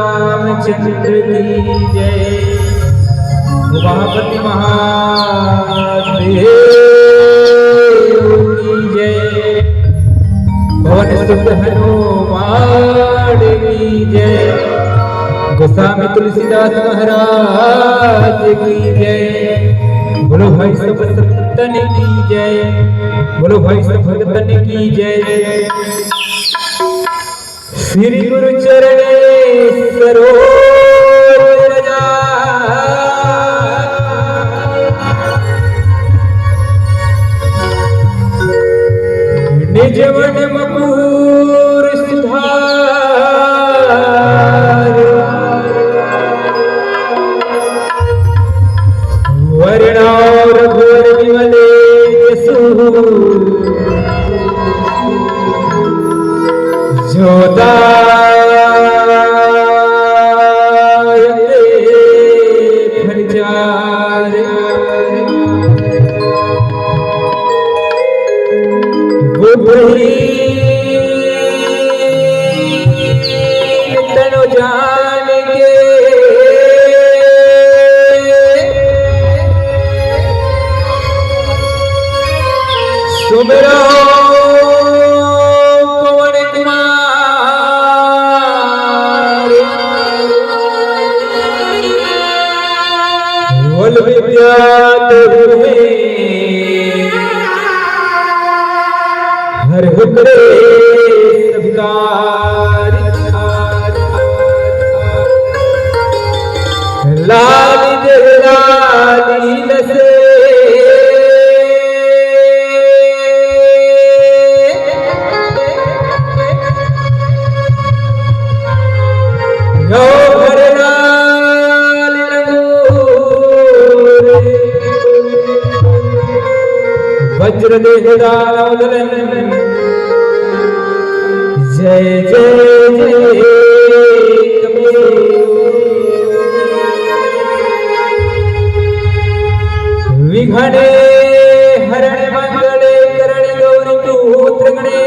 रामचंद्र की जय। उमापति महादेव की जय। पवन सुत हनुमान की जय। गोस्वामी तुलसीदास महाराज की जय। बोलो भाई सब संतन की जय। बोलो भाई सब भगतन की जय। श्री गुरु चरणे सरोज रजा। निज मन मकुर सुधार। वर्णार घोर विमले जसु। जोदायते फलचार। तनु जान के सुमिरो पवन कुमार। बोल विद्यात हर हुक्रे सबकार। लाल जलाली लसे वज्र देहदानवदन। जय जय जय विघ्ने हरण मंगले करण गौरी पुत्र गणेश।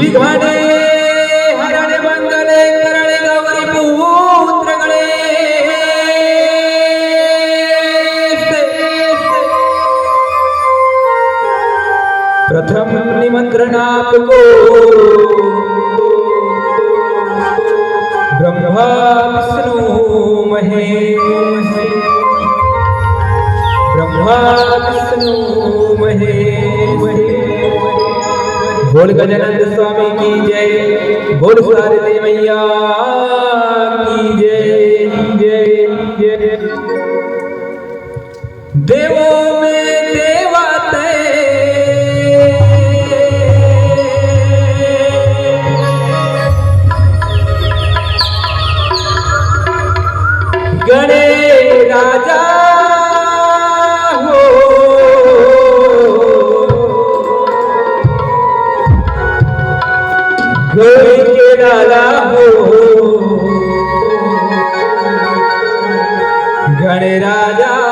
विघ्ने हरण मंगले करण गौरी पुत्र गणेश। प्रथम निमंत्रण आपको ब्रह्मा विष्णु महेश। ब्रह्मा विष्णु महेश। बोल गजानंद स्वामी की जय। बोल शारदे मैया की जय जय जय। देवों में देवते गणे राजा हो। गौरी के लाला हो। गणे राजा